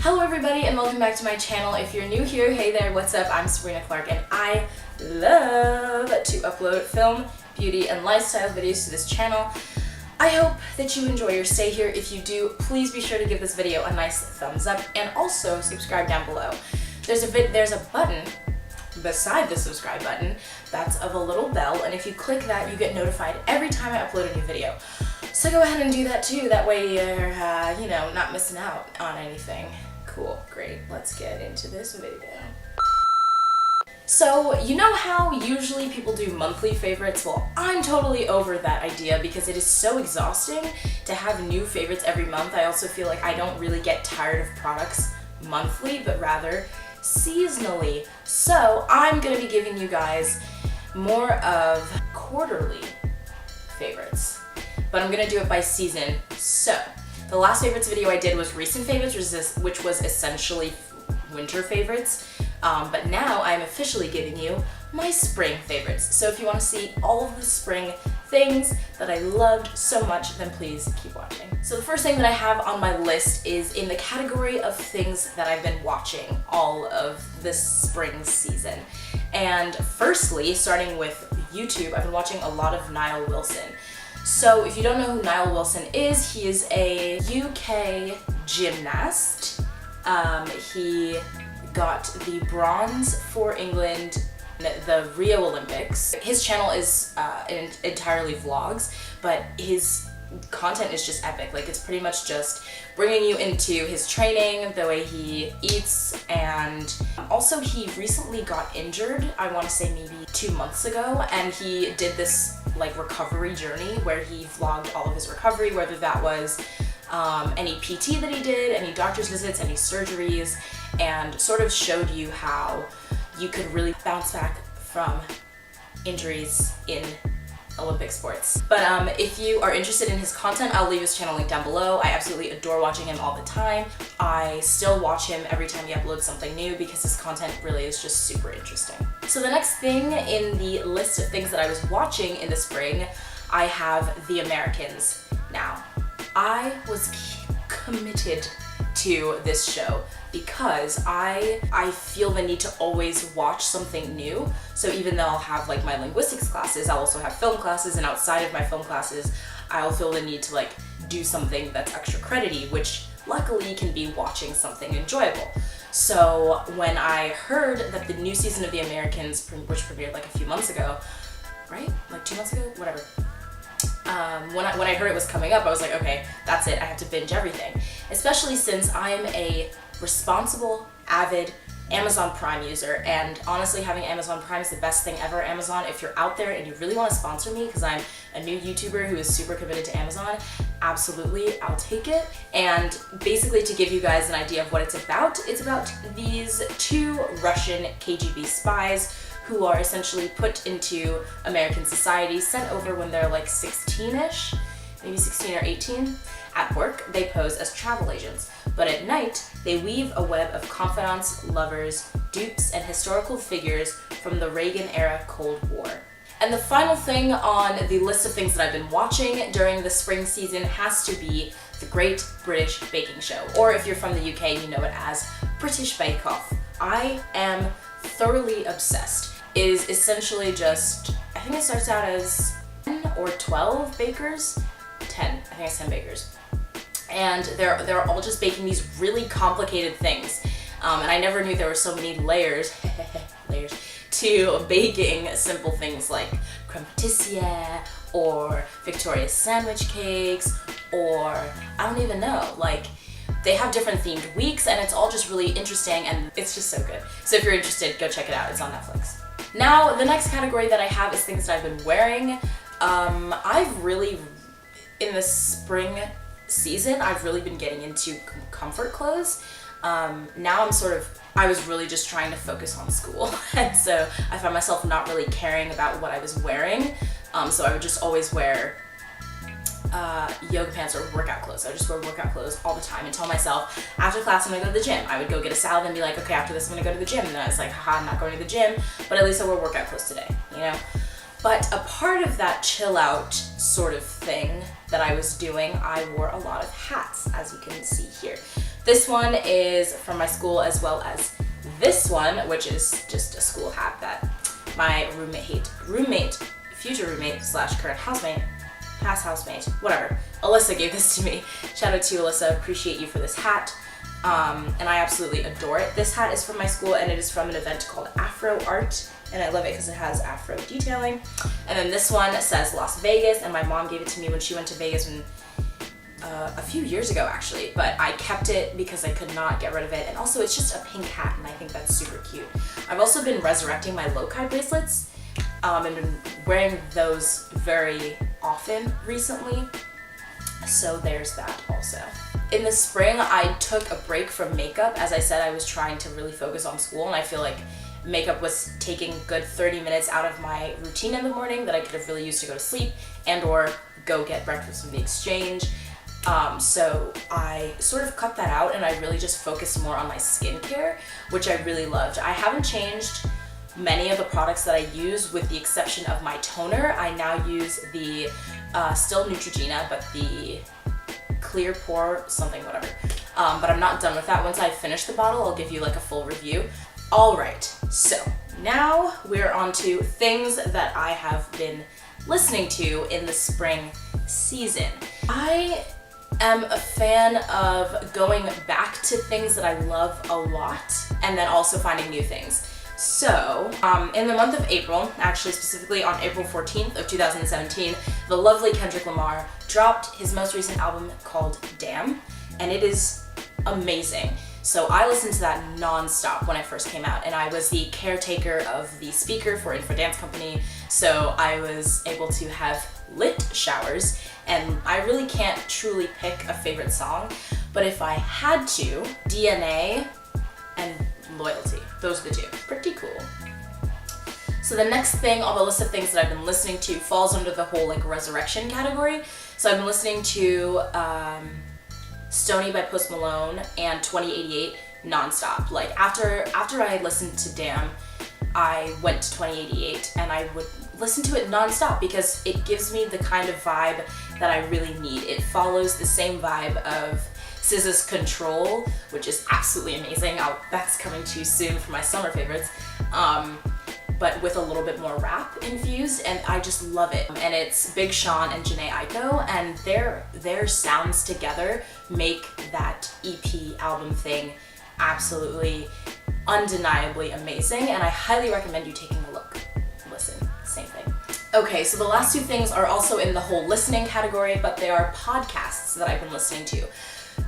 Hello everybody and welcome back to my channel. If you're new here, hey there, what's up? I'm Sabrina Clarke and I love to upload film, beauty, and lifestyle videos to this channel. I hope that you enjoy your stay here. If you do, please be sure to give this video a nice thumbs up and also subscribe down below. There's a button beside the subscribe button that's of a little bell, and if you click that, you get notified every time I upload a new video. So go ahead and do that too. That way you're, not missing out on anything. Cool, great. Let's get into this video. So, you know how usually people do monthly favorites? Well, I'm totally over that idea because it is so exhausting to have new favorites every month. I also feel like I don't really get tired of products monthly, but rather seasonally. So, I'm gonna be giving you guys more of quarterly favorites, but I'm gonna do it by season. So, the last favorites video I did was recent favorites, which was essentially winter favorites. But now I'm officially giving you my spring favorites. So if you want to see all of the spring things that I loved so much, then please keep watching. So the first thing that I have on my list is in the category of things that I've been watching all of this spring season. And firstly, starting with YouTube, I've been watching a lot of Niall Wilson. So if you don't know who Niall Wilson is, he is a UK gymnast. He got the bronze for England at the Rio Olympics. His channel is entirely vlogs, but his content is just epic. Like, it's pretty much just bringing you into his training, the way he eats, and also he recently got injured, I want to say maybe 2 months ago, and he did this like recovery journey where he vlogged all of his recovery, whether that was any PT that he did, any doctor's visits, any surgeries, and sort of showed you how you could really bounce back from injuries in Olympic sports. But if you are interested in his content, I'll leave his channel link down below. I absolutely adore watching him all the time. I still watch him every time he uploads something new because his content really is just super interesting. So the next thing in the list of things that I was watching in the spring, I have The Americans. Now, I was committed to this show because I feel the need to always watch something new. So even though I'll have like my linguistics classes, I'll also have film classes, and outside of my film classes, I'll feel the need to like do something that's extra credity, which luckily can be watching something enjoyable. So when I heard that the new season of The Americans, which premiered like a few months ago, right? Like 2 months ago? Whatever. When I heard it was coming up, I was like, okay, that's it, I have to binge everything. Especially since I'm a responsible, avid Amazon Prime user, and honestly having Amazon Prime is the best thing ever. Amazon, if you're out there and you really want to sponsor me, because I'm a new YouTuber who is super committed to Amazon, absolutely, I'll take it. And basically, to give you guys an idea of what it's about these 2 Russian KGB spies who are essentially put into American society, sent over when they're like 16-ish, maybe 16 or 18. At work, they pose as travel agents, but at night, they weave a web of confidants, lovers, dupes, and historical figures from the Reagan-era Cold War. And the final thing on the list of things that I've been watching during the spring season has to be The Great British Baking Show, or if you're from the UK, you know it as British Bake Off. I am thoroughly obsessed. It is essentially just, I think it starts out as 10 or 12 bakers. 10, I think it's 10 bakers. And they're all just baking these really complicated things. And I never knew there were so many layers to baking simple things like creme patissiere or Victoria's sandwich cakes, or I don't even know, like they have different themed weeks, and it's all just really interesting, and it's just so good. So if you're interested, go check it out, it's on Netflix. Now, the next category that I have is things that I've been wearing. I've really, in the spring season, I've really been getting into comfort clothes. Now I was really just trying to focus on school, and so I found myself not really caring about what I was wearing. So I would just always wear yoga pants or workout clothes. I just wear workout clothes all the time and tell myself, after class I'm gonna go to the gym. I would go get a salad and be like, okay, after this I'm gonna go to the gym. And then I was like, haha, I'm not going to the gym, but at least I wore workout clothes today, you know? But a part of that chill out sort of thing that I was doing, I wore a lot of hats, as you can see here. This one is from my school, as well as this one, which is just a school hat that my future roommate slash current housemate, past housemate, whatever, Alyssa gave this to me. Shout out to you, Alyssa, appreciate you for this hat. And I absolutely adore it. This hat is from my school, and it is from an event called Afro Art, and I love it because it has Afro detailing. And then this one says Las Vegas, and my mom gave it to me when she went to Vegas a few years ago actually, but I kept it because I could not get rid of it, and also it's just a pink hat and I think that's super cute. I've also been resurrecting my loci bracelets and been wearing those very often recently, so there's that also. In the spring, I took a break from makeup. As I said, I was trying to really focus on school, and I feel like makeup was taking a good 30 minutes out of my routine in the morning that I could have really used to go to sleep and or go get breakfast from the exchange. So I sort of cut that out, and I really just focused more on my skincare, which I really loved. I haven't changed many of the products that I use with the exception of my toner. I now use the still Neutrogena, but the clear pore something, whatever. But I'm not done with that. Once I finish the bottle, I'll give you like a full review. All right, so now we're on to things that I have been listening to in the spring season. I am a fan of going back to things that I love a lot and then also finding new things. So, in the month of April, actually specifically on April 14th of 2017, the lovely Kendrick Lamar dropped his most recent album called Damn, and it is amazing. So I listened to that non-stop when it first came out, and I was the caretaker of the speaker for Info Dance Company, so I was able to have lit showers, and I really can't truly pick a favorite song, but if I had to, DNA and Loyalty. Those are the two. Pretty cool. So the next thing on the list of things that I've been listening to falls under the whole like resurrection category. So I've been listening to Stoney by Post Malone and 2088 nonstop. Like after I listened to Damn, I went to 2088 and I would listen to it nonstop because it gives me the kind of vibe that I really need. It follows the same vibe of SZA's Control, which is absolutely amazing. That's coming too soon for my summer favorites, but with a little bit more rap infused, and I just love it. And it's Big Sean and Jhené Aiko, and their sounds together make that EP album thing absolutely, undeniably amazing, and I highly recommend you taking a look. Listen, same thing. Okay, so the last two things are also in the whole listening category, but they are podcasts that I've been listening to.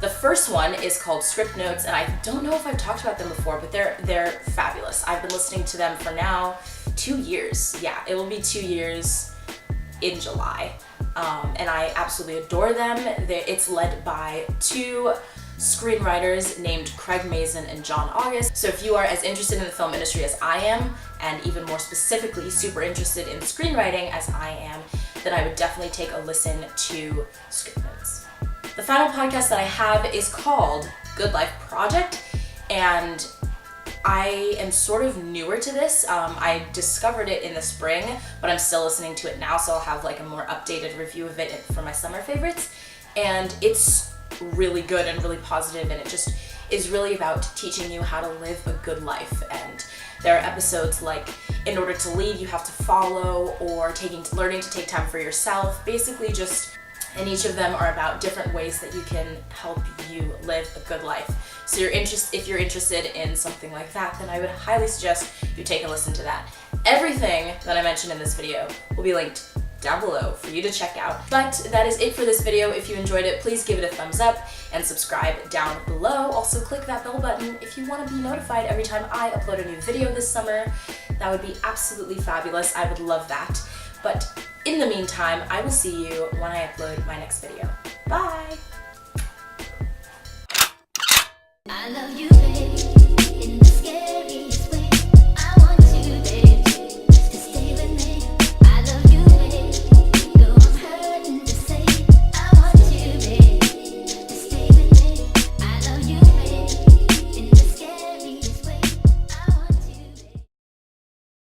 The first one is called Script Notes, and I don't know if I've talked about them before, but they're fabulous. I've been listening to them for now 2 years. Yeah, it will be 2 years in July, and I absolutely adore them. It's led by two screenwriters named Craig Mazin and John August. So if you are as interested in the film industry as I am, and even more specifically super interested in screenwriting as I am, then I would definitely take a listen to Script Notes. The final podcast that I have is called Good Life Project, and I am sort of newer to this. I discovered it in the spring, but I'm still listening to it now, so I'll have like a more updated review of it for my summer favorites. And it's really good and really positive, and it just is really about teaching you how to live a good life. And there are episodes like in order to lead, you have to follow, or learning to take time for yourself. Basically and each of them are about different ways that you can help you live a good life. So if you're interested in something like that, then I would highly suggest you take a listen to that. Everything that I mentioned in this video will be linked down below for you to check out. But that is it for this video. If you enjoyed it, please give it a thumbs up and subscribe down below. Also click that bell button if you want to be notified every time I upload a new video this summer. That would be absolutely fabulous. I would love that. But in the meantime, I will see you when I upload my next video. Bye! I love you, babe, in the scary